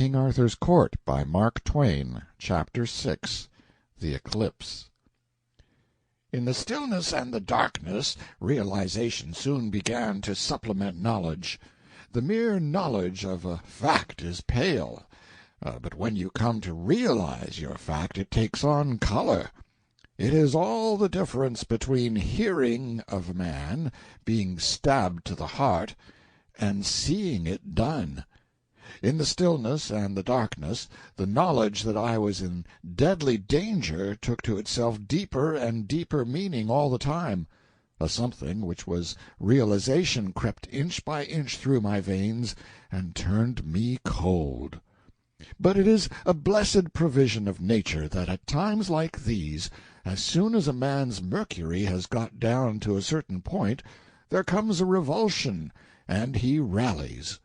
King Arthur's Court by Mark Twain. Chapter 6. The Eclipse. In the stillness and the darkness, realization soon began to supplement knowledge. The mere knowledge of a fact is pale, but when you come to realize your fact, it takes on color. It is all the difference between hearing of a man being stabbed to the heart and seeing it done. In the stillness and the darkness, the knowledge that I was in deadly danger took to itself deeper and deeper meaning all the time. A something which was realization crept inch by inch through my veins and turned me cold. But it is a blessed provision of nature that at times like these, as soon as a man's mercury has got down to a certain point, there comes a revulsion, and he rallies.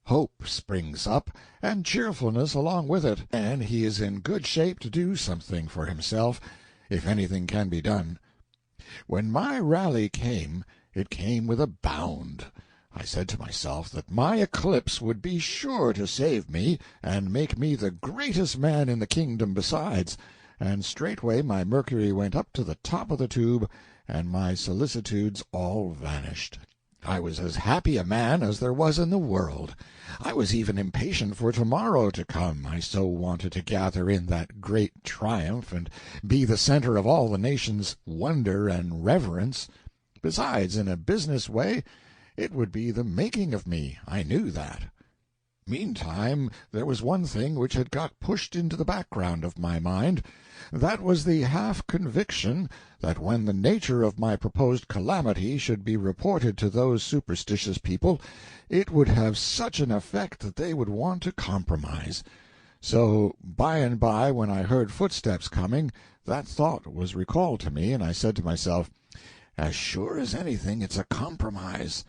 Hope springs up, and cheerfulness along with it, and he is in good shape to do something for himself, if anything can be done. When my rally came, it came with a bound. I said to myself that my eclipse would be sure to save me, and make me the greatest man in the kingdom besides, and straightway my mercury went up to the top of the tube, and my solicitudes all vanished. I was as happy a man as there was in the world. I was even impatient for tomorrow to come, I so wanted to gather in that great triumph and be the center of all the nation's wonder and reverence. Besides, in a business way, it would be the making of me. I knew that. Meantime, there was one thing which had got pushed into the background of my mind. That was the half-conviction that when the nature of my proposed calamity should be reported to those superstitious people, it would have such an effect that they would want to compromise. So by and by, when I heard footsteps coming, that thought was recalled to me, and I said to myself, "As sure as anything, it's a compromise.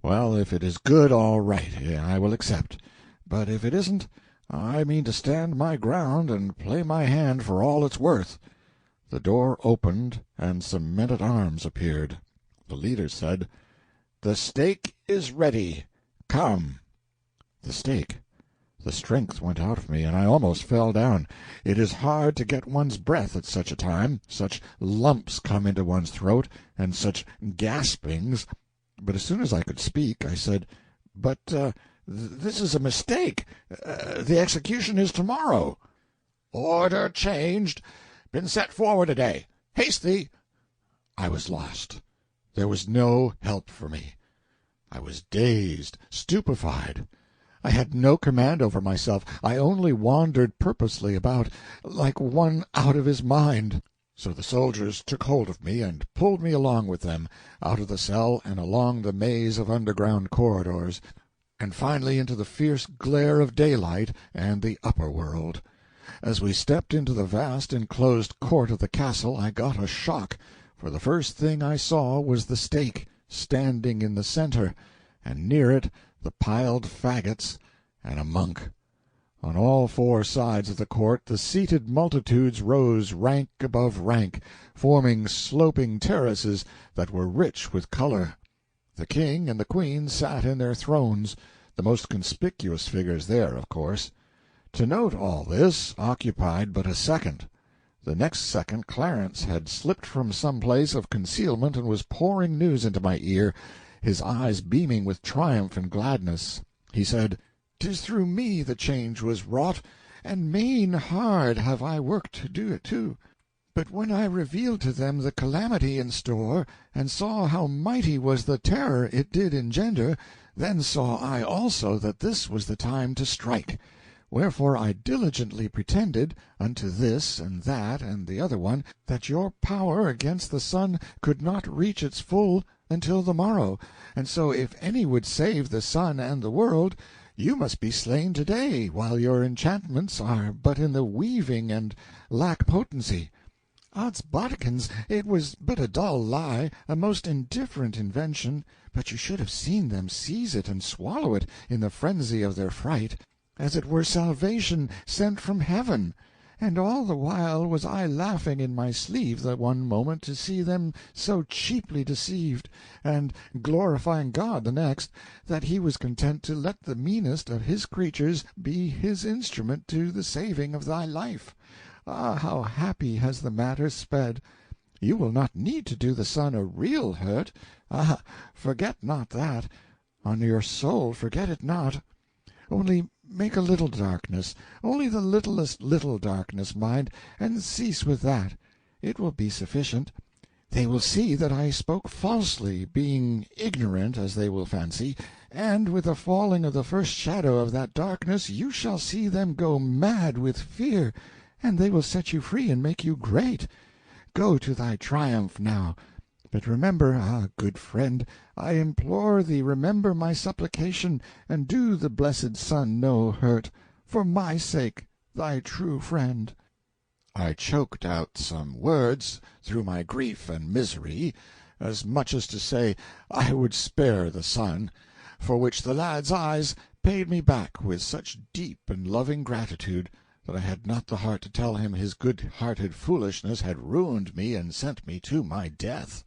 Well, if it is good, all right, I will accept. But if it isn't, I mean to stand my ground and play my hand for all it's worth." The door opened, and some men-at-arms appeared. The leader said, "The stake is ready. Come." The stake! The strength went out of me, and I almost fell down. It is hard to get one's breath at such a time. Such lumps come into one's throat, and such gaspings. But as soon as I could speak, I said, "But this is a mistake. The execution is tomorrow." "Order changed. Been set forward a day. Haste thee." I was lost. There was no help for me. I was dazed, stupefied. I had no command over myself. I only wandered purposely about, like one out of his mind. So the soldiers took hold of me and pulled me along with them, out of the cell and along the maze of underground corridors, and finally into the fierce glare of daylight and the upper world. As we stepped into the vast enclosed court of the castle, I got a shock, for the first thing I saw was the stake, standing in the center, and near it the piled fagots and a monk. On all four sides of the court the seated multitudes rose rank above rank, forming sloping terraces that were rich with color. The king and the queen sat in their thrones, the most conspicuous figures there, of course. To note all this occupied but a second. The next second Clarence had slipped from some place of concealment and was pouring news into my ear, his eyes beaming with triumph and gladness. He said, "'Tis through me the change was wrought, and main hard have I worked to do it too. But when I revealed to them the calamity in store, and saw how mighty was the terror it did engender, then saw I also that this was the time to strike. Wherefore I diligently pretended, unto this and that and the other one, that your power against the sun could not reach its full until the morrow, and so if any would save the sun and the world, you must be slain today, while your enchantments are but in the weaving and lack potency. Odds bodikins, it was but a dull lie, a most indifferent invention, but you should have seen them seize it and swallow it in the frenzy of their fright, as it were salvation sent from heaven. and all the while was I laughing in my sleeve the one moment to see them so cheaply deceived, and glorifying God the next, that he was content to let the meanest of his creatures be his instrument to the saving of thy life. Ah, how happy has the matter sped! You will not need to do the sun a real hurt. Ah, forget not that. On your soul forget it not. Only make a little darkness, only the littlest little darkness, mind, and cease with that. It will be sufficient. They will see that I spoke falsely, being ignorant, as they will fancy, and with the falling of the first shadow of that darkness you shall see them go mad with fear, and they will set you free and make you great. Go to thy triumph now. But remember, good friend, I implore thee, remember my supplication, and do the blessed sun no hurt, for my sake, thy true friend." I choked out some words through my grief and misery, as much as to say I would spare the sun, for which the lad's eyes paid me back with such deep and loving gratitude that I had not the heart to tell him his good-hearted foolishness had ruined me and sent me to my death.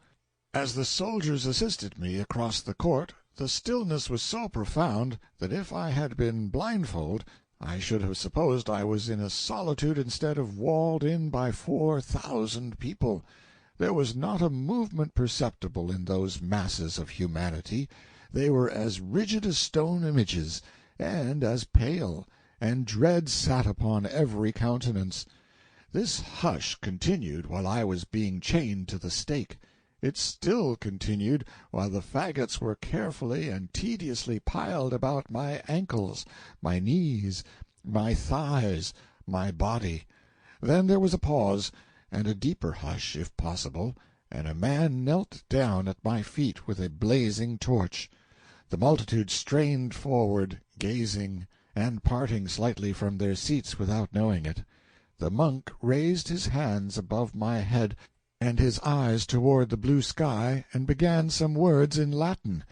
As the soldiers assisted me across the court, the stillness was so profound that if I had been blindfold I should have supposed I was in a solitude instead of walled in by 4,000 people. There was not a movement perceptible in those masses of humanity. They were as rigid as stone images, and as pale, and dread sat upon every countenance. This hush continued while I was being chained to the stake. It still continued while the fagots were carefully and tediously piled about my ankles, my knees, my thighs, my body. Then there was a pause, and a deeper hush, if possible, and a man knelt down at my feet with a blazing torch. The multitude strained forward, gazing, and parting slightly from their seats without knowing it. The monk raised his hands above my head, and his eyes toward the blue sky, and began some words in Latin.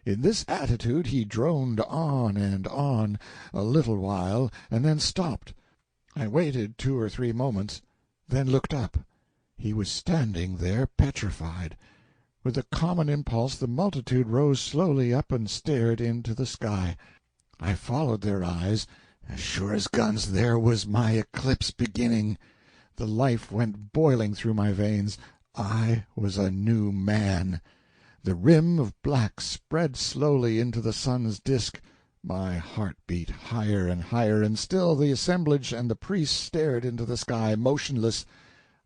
In this attitude he droned on and on, a little while, and then stopped. I waited 2 or 3 moments, then looked up. He was standing there petrified. With a common impulse the multitude rose slowly up and stared into the sky. I followed their eyes. As sure as guns, there was my eclipse beginning. The life went boiling through my veins. I was a new man. The rim of black spread slowly into the sun's disk. My heart beat higher and higher, and still the assemblage and the priests stared into the sky, motionless.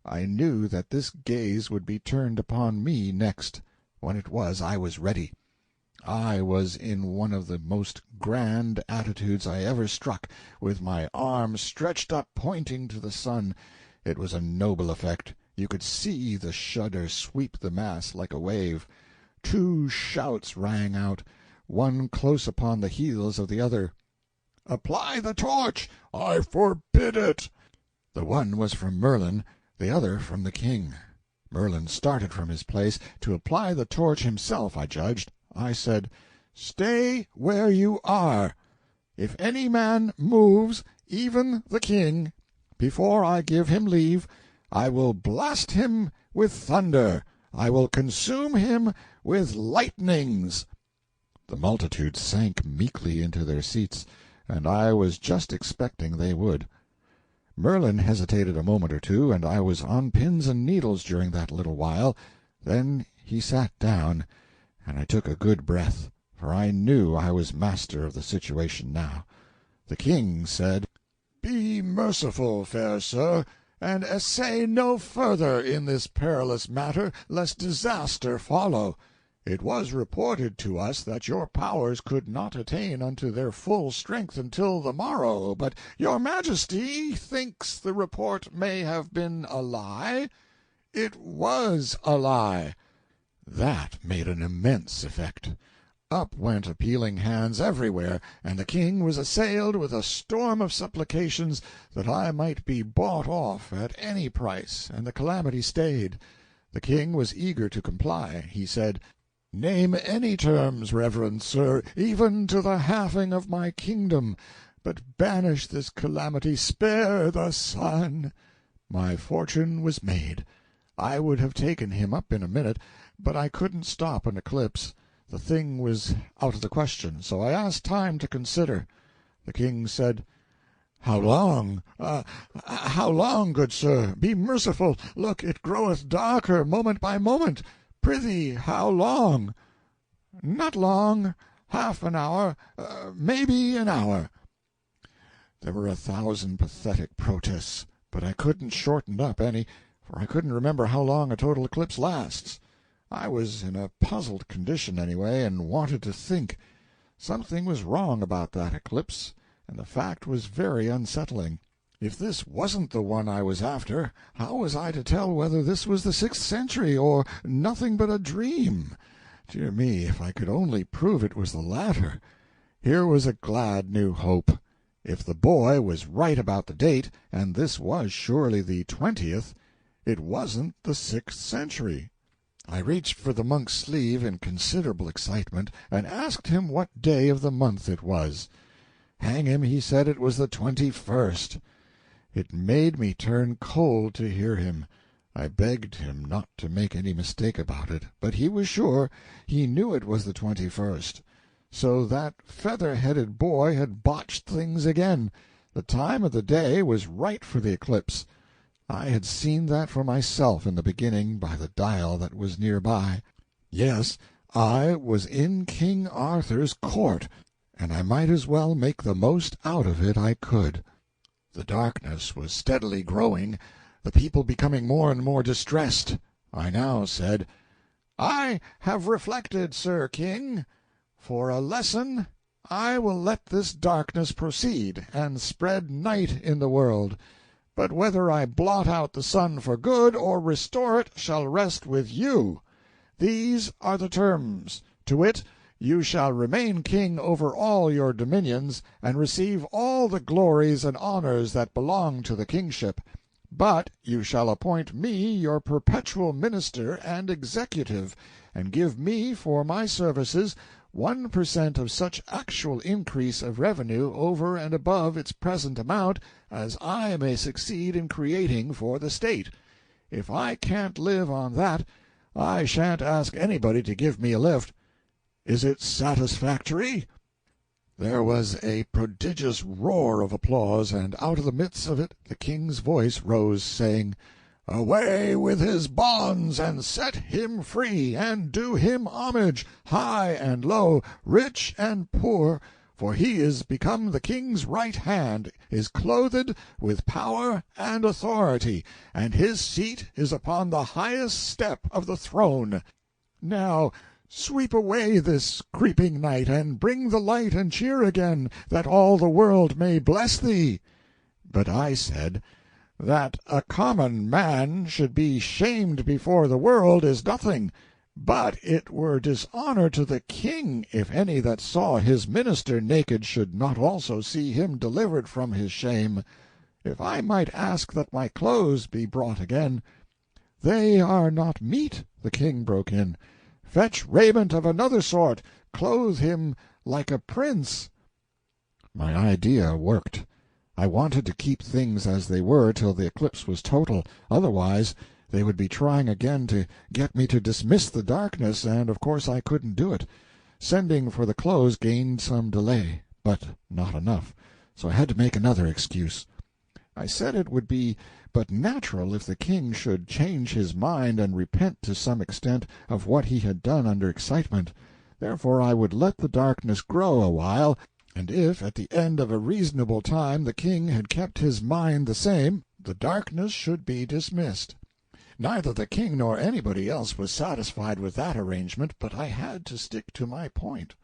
I knew that this gaze would be turned upon me next. When it was, I was ready. I was in one of the most grand attitudes I ever struck, with my arm stretched up pointing to the sun. It was a noble effect. You could see the shudder sweep the mass like a wave. 2 shouts rang out, one close upon the heels of the other. "Apply the torch!" "I forbid it!" The one was from Merlin, the other from the king. Merlin started from his place, to apply the torch himself, I judged. I said, "Stay where you are. If any man moves, even the king, before I give him leave, I will blast him with thunder, I will consume him with lightnings." The multitude sank meekly into their seats, and I was just expecting they would. Merlin hesitated a moment or two, and I was on pins and needles during that little while. Then he sat down, and I took a good breath, for I knew I was master of the situation now. The king said, "Be merciful, fair sir, and essay no further in this perilous matter, lest disaster follow. It was reported to us that your powers could not attain unto their full strength until the morrow, but your majesty thinks the report may have been a lie. It was a lie." That made an immense effect. Up went appealing hands everywhere, and the king was assailed with a storm of supplications that I might be bought off at any price, and the calamity stayed. The king was eager to comply. He said, "Name any terms, reverend sir, even to the halving of my kingdom, but banish this calamity, spare the sun." My fortune was made. I would have taken him up in a minute, but I couldn't stop an eclipse. The thing was out of the question, so I asked time to consider. The king said, "How long? How long, good sir? Be merciful. Look, it groweth darker moment by moment. Prithee, how long?" "Not long. Half an hour, maybe an hour." There were 1,000 pathetic protests, but I couldn't shorten up any, for I couldn't remember how long a total eclipse lasts. I was in a puzzled condition, anyway, and wanted to think. Something was wrong about that eclipse, and the fact was very unsettling. If this wasn't the one I was after, how was I to tell whether this was the 6th century or nothing but a dream? Dear me, if I could only prove it was the latter! Here was a glad new hope. If the boy was right about the date, and this was surely the 20th, it wasn't the 6th century. I reached for the monk's sleeve in considerable excitement, and asked him what day of the month it was. Hang him, he said it was the 21st. It made me turn cold to hear him. I begged him not to make any mistake about it, but he was sure. He knew it was the 21st. So that feather-headed boy had botched things again. The time of the day was right for the eclipse. I had seen that for myself in the beginning by the dial that was near by. Yes, I was in King Arthur's court, and I might as well make the most out of it I could. The darkness was steadily growing, the people becoming more and more distressed. I now said, "I have reflected, Sir King. For a lesson, I will let this darkness proceed, and spread night in the world. But whether I blot out the sun for good, or restore it, shall rest with you. These are the terms, to wit, you shall remain king over all your dominions, and receive all the glories and honors that belong to the kingship. But you shall appoint me your perpetual minister and executive, and give me for my services 1% of such actual increase of revenue over and above its present amount as I may succeed in creating for the state. If I can't live on that, I shan't ask anybody to give me a lift. Is it satisfactory?" There was a prodigious roar of applause, and out of the midst of it the king's voice rose, saying, "Away with his bonds, and set him free, and do him homage, high and low, rich and poor, for he is become the king's right hand, is clothed with power and authority, and his seat is upon the highest step of the throne. Now sweep away this creeping night, and bring the light and cheer again, that all the world may bless thee." But I said, "That a common man should be shamed before the world is nothing, but it were dishonor to the king if any that saw his minister naked should not also see him delivered from his shame. If I might ask that my clothes be brought again—" "They are not meet," the king broke in. "Fetch raiment of another sort, clothe him like a prince." My idea worked. I wanted to keep things as they were till the eclipse was total, otherwise they would be trying again to get me to dismiss the darkness, and of course I couldn't do it. Sending for the clothes gained some delay, but not enough, so I had to make another excuse. I said it would be but natural if the king should change his mind and repent to some extent of what he had done under excitement. Therefore I would let the darkness grow a while, and if at the end of a reasonable time the king had kept his mind the same, the darkness should be dismissed. Neither the king nor anybody else was satisfied with that arrangement, but I had to stick to my point.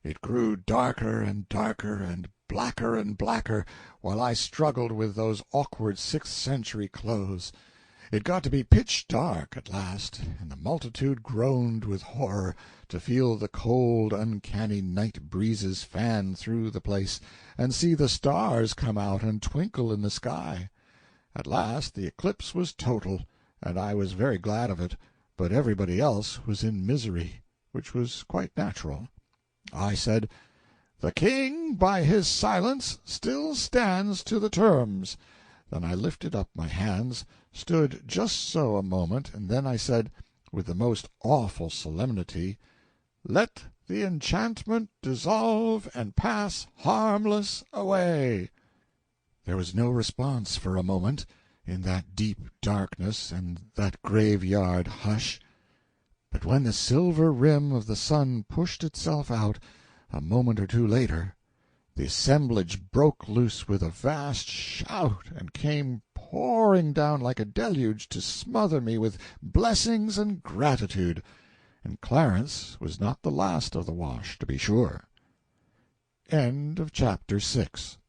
It grew darker and darker, and blacker, while I struggled with those awkward 6th-century clothes. It got to be pitch dark at last, and the multitude groaned with horror to feel the cold, uncanny night breezes fan through the place, and see the stars come out and twinkle in the sky. At last the eclipse was total, and I was very glad of it, but everybody else was in misery, which was quite natural. I said, The king by his silence still stands to the terms." Then I lifted up my hands, stood just so a moment, and then I said, with the most awful solemnity, "Let the enchantment dissolve and pass harmless away." There was no response for a moment, in that deep darkness and that graveyard hush. But when the silver rim of the sun pushed itself out, a moment or two later, the assemblage broke loose with a vast shout and came pouring down like a deluge to smother me with blessings and gratitude, and Clarence was not the last of the wash, to be sure. Chapter 7.